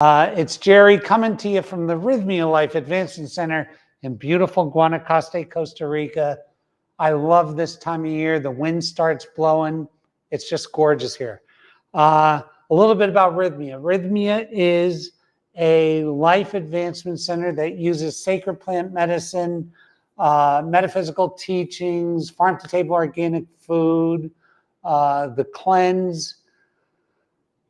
It's Jerry coming to you from the Rythmia Life Advancement Center in beautiful Guanacaste, Costa Rica. I love this time of year. The wind starts blowing. It's just gorgeous here. A little bit about Rythmia. Rythmia is a life advancement center that uses sacred plant medicine, metaphysical teachings, farm-to-table organic food, the cleanse,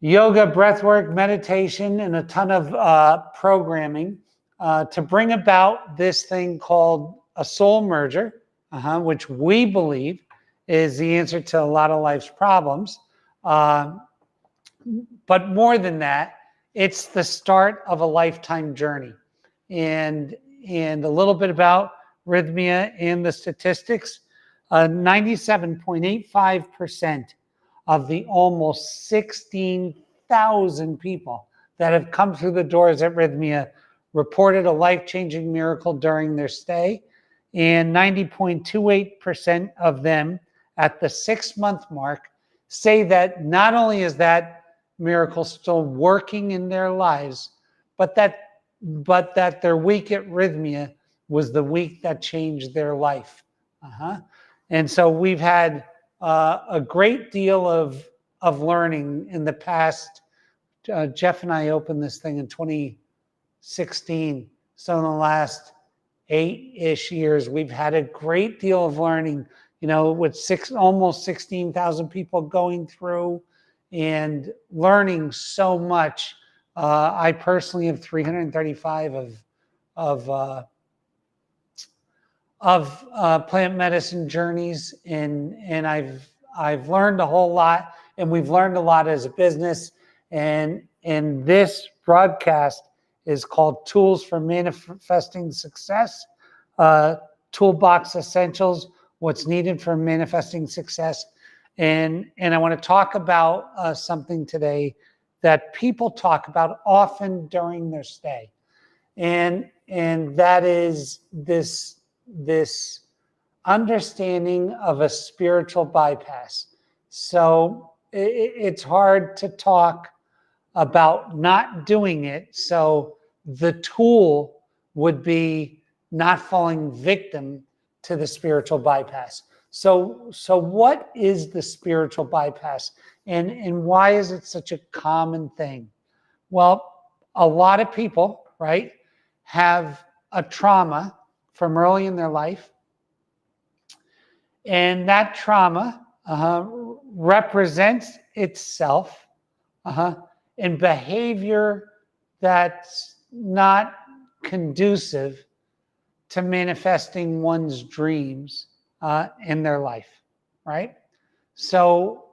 yoga, breathwork, meditation, and a ton of programming to bring about this thing called a soul merger, which we believe is the answer to a lot of life's problems. But more than that, it's the start of a lifetime journey. And a little bit about Rythmia and the statistics, 97.85% of the almost 16,000 people that have come through the doors at Rythmia reported a life-changing miracle during their stay, and 90.28% of them at the 6-month mark say that not only is that miracle still working in their lives, but that their week at Rythmia was the week that changed their life. And so we've had a great deal of learning in the past. Jeff and I opened this thing in 2016. So in the last 8-ish years, we've had a great deal of learning, with almost 16,000 people going through and learning so much. I personally have 335 of plant medicine journeys, and I've learned a whole lot, and we've learned a lot as a business. And this broadcast is called Tools for Manifesting Success, Toolbox Essentials, what's needed for manifesting success. And I want to talk about something today that people talk about often during their stay. And that is this understanding of a spiritual bypass. So it's hard to talk about not doing it. So the tool would be not falling victim to the spiritual bypass. So what is the spiritual bypass, and why is it such a common thing? Well, a lot of people, right, have a trauma from early in their life, and that trauma represents itself in behavior that's not conducive to manifesting one's dreams in their life, right? So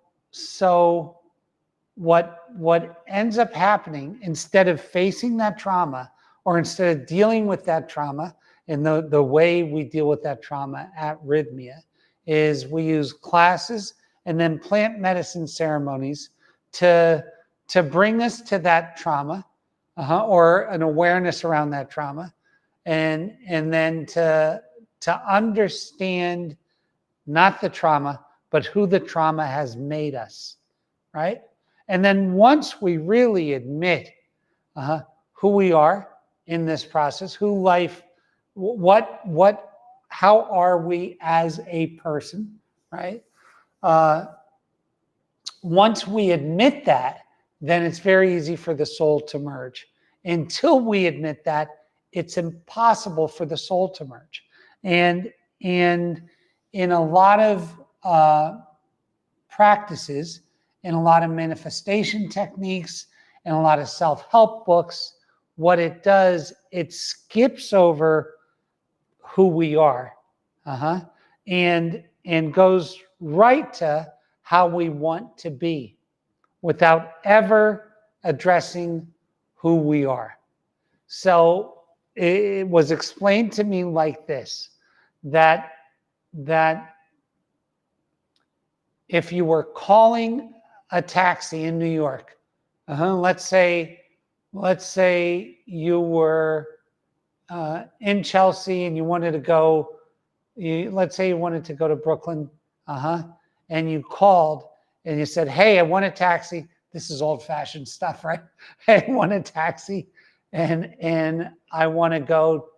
what ends up happening, instead of facing that trauma, or instead of dealing with that trauma in the way we deal with that trauma at Rythmia, is we use classes and then plant medicine ceremonies to bring us to that trauma, or an awareness around that trauma, and then to understand not the trauma, but who the trauma has made us, right? And then once we really admit who we are in this process, how are we as a person, right? Once we admit that, then it's very easy for the soul to merge. Until we admit that, it's impossible for the soul to merge. And in a lot of practices, in a lot of manifestation techniques, and a lot of self-help books, what it does, it skips over who we are, and goes right to how we want to be, without ever addressing who we are. So it was explained to me like this, that if you were calling a taxi in New York, let's say you were in Chelsea and you wanted to go, let's say you wanted to go to Brooklyn, and you called and you said, hey, I want a taxi. this is old-fashioned stuff, right? I want a taxi, and I want to go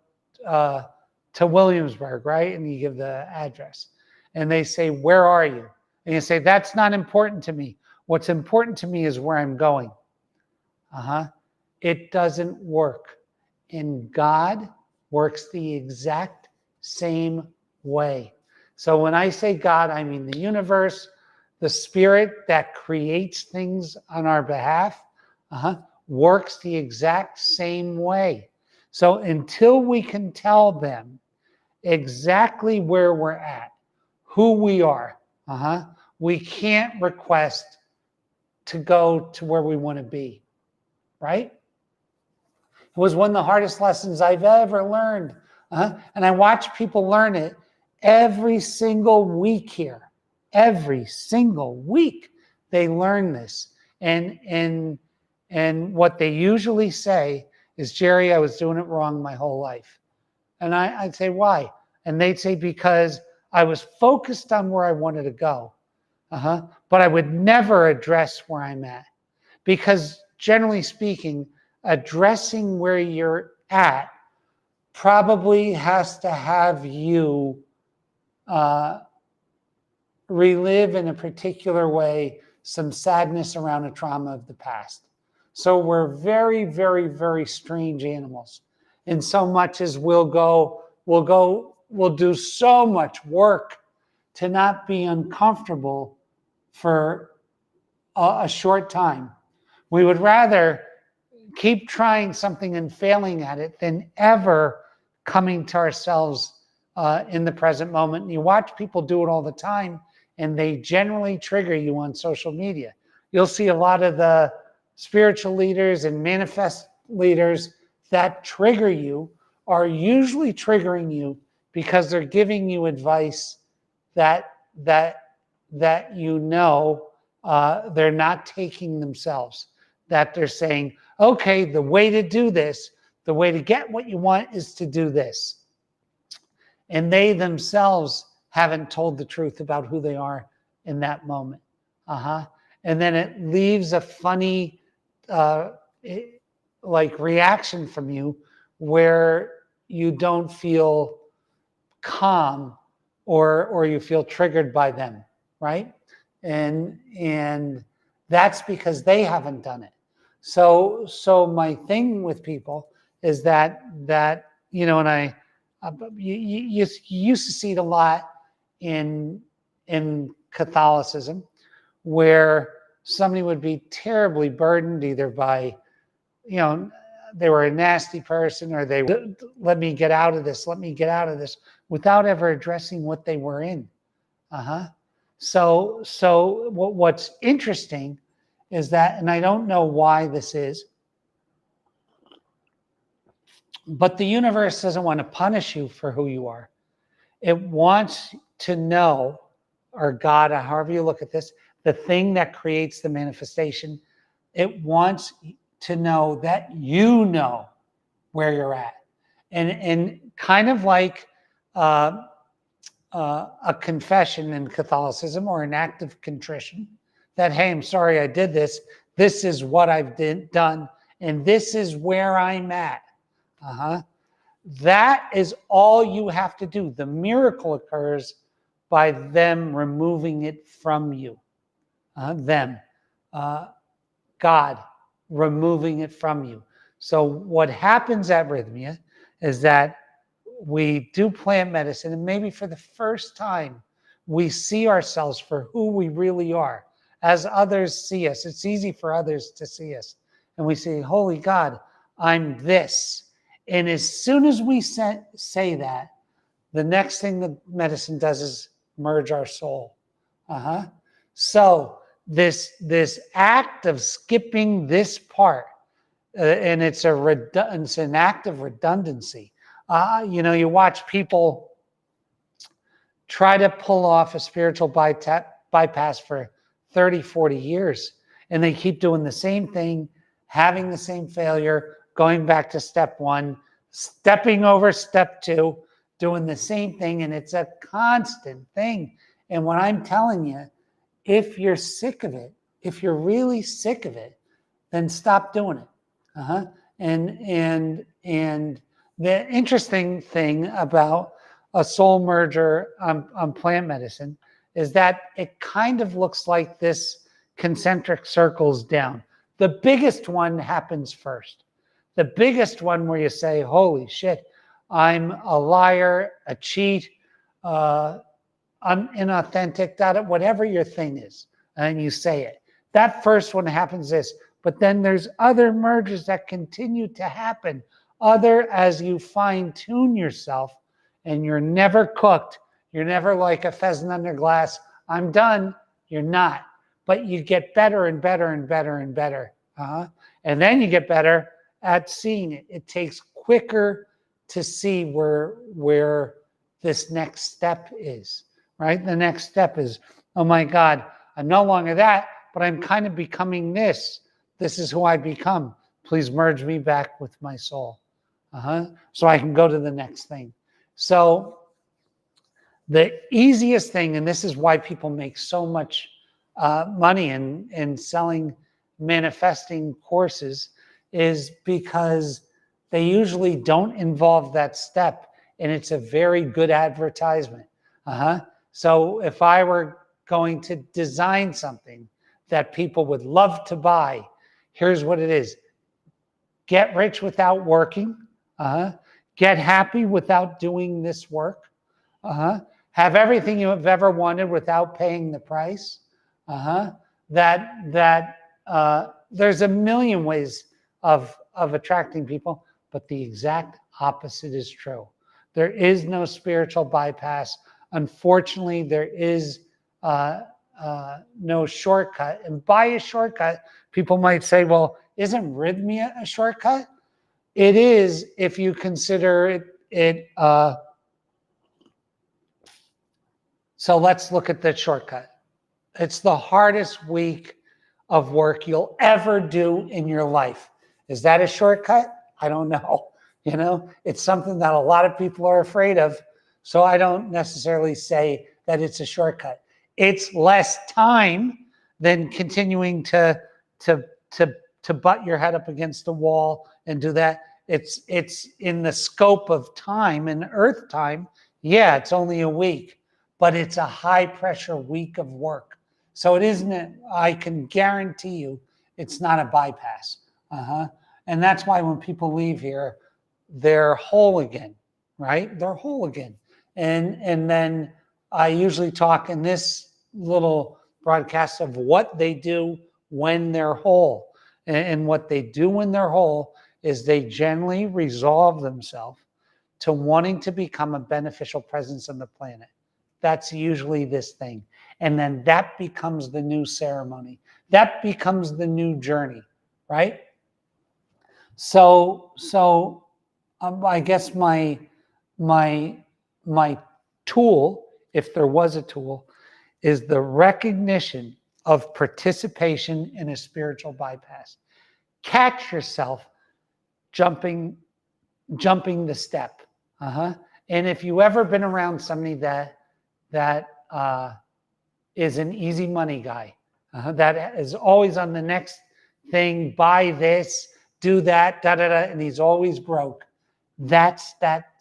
to Williamsburg, right? And you give the address, and they say, "Where are you?" And you say, "That's not important to me. What's important to me is where I'm going." It doesn't work. And God works the exact same way. So when I say God, I mean the universe, the spirit that creates things on our behalf, works the exact same way. So until we can tell them exactly where we're at, who we are, we can't request to go to where we want to be, right? It was one of the hardest lessons I've ever learned. And I watch people learn it every single week here. Every single week they learn this. And what they usually say is, "Jerry, I was doing it wrong my whole life." And I'd say, "Why?" And they'd say, "Because I was focused on where I wanted to go. But I would never address where I'm at." Because generally speaking, addressing where you're at probably has to have you relive in a particular way some sadness around a trauma of the past. So we're very, very, very strange animals. In so much as we'll do so much work to not be uncomfortable for a short time. We would rather keep trying something and failing at it than ever coming to ourselves in the present moment. And you watch people do it all the time, and they generally trigger you on social media. You'll see a lot of the spiritual leaders and manifest leaders that trigger you are usually triggering you because they're giving you advice that you know they're not taking themselves. That they're saying, "Okay, the way to do this, the way to get what you want is to do this." And they themselves haven't told the truth about who they are in that moment. And then it leaves a funny like reaction from you where you don't feel calm or you feel triggered by them, right? And that's because they haven't done it. So my thing with people is that and you used to see it a lot in Catholicism, where somebody would be terribly burdened either by, they were a nasty person, or they would, let me get out of this, without ever addressing what they were in. So what's interesting is that, and I don't know why this is, but the universe doesn't want to punish you for who you are. It wants to know, or God, or however you look at this, the thing that creates the manifestation, it wants to know that you know where you're at. And kind of like a confession in Catholicism, or an act of contrition, that, hey, I'm sorry I did this. This is what I've done, and this is where I'm at. That is all you have to do. The miracle occurs by them removing it from you. God removing it from you. So what happens at Rythmia is that we do plant medicine, and maybe for the first time, we see ourselves for who we really are, as others see us. It's easy for others to see us. And we say, "Holy God, I'm this." And as soon as we say that, the next thing the medicine does is merge our soul. So this act of skipping this part, and it's an act of redundancy. You watch people try to pull off a spiritual bypass for 30, 40 years, and they keep doing the same thing, having the same failure, going back to step one, stepping over step two, doing the same thing, and it's a constant thing. And what I'm telling you, if you're sick of it, if you're really sick of it, then stop doing it. And the interesting thing about a soul merger on plant medicine is that it kind of looks like this concentric circles down. The biggest one happens first. The biggest one where you say, holy shit, I'm a liar, a cheat, I'm inauthentic, whatever your thing is, and you say it. That first one happens this, but then there's other mergers that continue to happen, other as you fine tune yourself, and you're never cooked. You're never like a pheasant under glass. I'm done. You're not, but you get better and better and better and better. And then you get better at seeing it. It takes quicker to see where this next step is, right? The next step is, oh my God, I'm no longer that, but I'm kind of becoming this. This is who I become. Please merge me back with my soul. So I can go to the next thing. So the easiest thing, and this is why people make so much money in selling manifesting courses, is because they usually don't involve that step, and it's a very good advertisement. So if I were going to design something that people would love to buy, here's what it is. Get rich without working. Get happy without doing this work. Have everything you have ever wanted without paying the price. There's a million ways of attracting people, but the exact opposite is true. There is no spiritual bypass. Unfortunately, there is no shortcut. And by a shortcut, people might say, well, isn't rythmia a shortcut? It is if you consider it. So let's look at the shortcut. It's the hardest week of work you'll ever do in your life. Is that a shortcut? I don't know. It's something that a lot of people are afraid of. So I don't necessarily say that it's a shortcut. It's less time than continuing to butt your head up against the wall and do that. It's in the scope of time and earth time. Yeah, it's only a week, but it's a high pressure week of work. So it isn't, I can guarantee you, it's not a bypass. And that's why when people leave here, they're whole again, right? They're whole again. And then I usually talk in this little broadcast of what they do when they're whole. And what they do when they're whole is they generally resolve themselves to wanting to become a beneficial presence on the planet. That's usually this thing. And then that becomes the new ceremony. That becomes the new journey, right? So I guess my tool, if there was a tool, is the recognition of participation in a spiritual bypass. Catch yourself jumping the step. And if you ever been around somebody that is an easy money guy, that is always on the next thing, buy this, do that, and he's always broke. That's that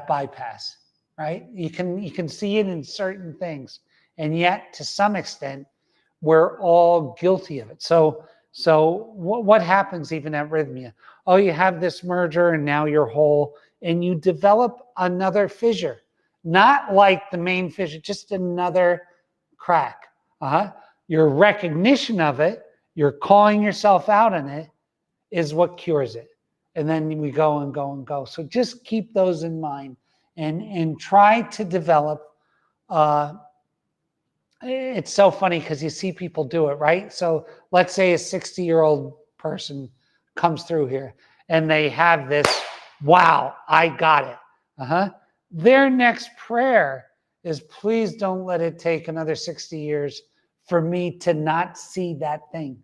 bypass, right? You can see it in certain things, and yet to some extent, we're all guilty of it. So what happens even at rythmia? Oh, you have this merger, and now you're whole, and you develop another fissure, not like the main fissure, just another crack. Your recognition of it, you're calling yourself out on it, is what cures it. And then we go and go and go. So just keep those in mind and try to develop. It's so funny because you see people do it, right? So let's say a 60-year-old person comes through here and they have this, wow, I got it. Their next prayer is, please don't let it take another 60 years for me to not see that thing.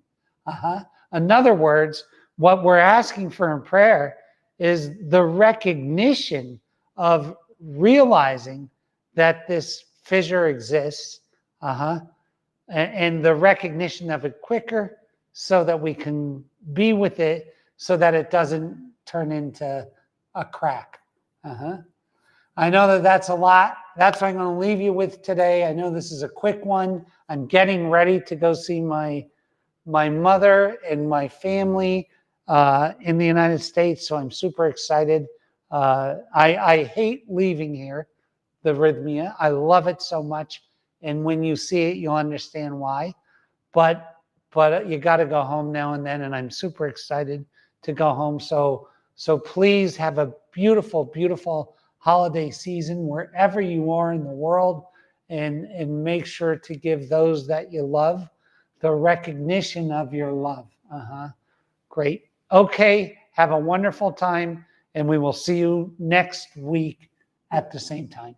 In other words, what we're asking for in prayer is the recognition of realizing that this fissure exists, and the recognition of it quicker so that we can be with it so that it doesn't turn into a crack. I know that that's a lot. That's what I'm going to leave you with today. I know this is a quick one. I'm getting ready to go see my mother and my family in the United States, so I'm super excited. I hate leaving here, the Rythmia. I love it so much, and when you see it, you'll understand why. But you got to go home now and then, and I'm super excited to go home. So please have a beautiful, beautiful holiday season wherever you are in the world, and make sure to give those that you love the recognition of your love. Great. Okay. Have a wonderful time, and we will see you next week at the same time.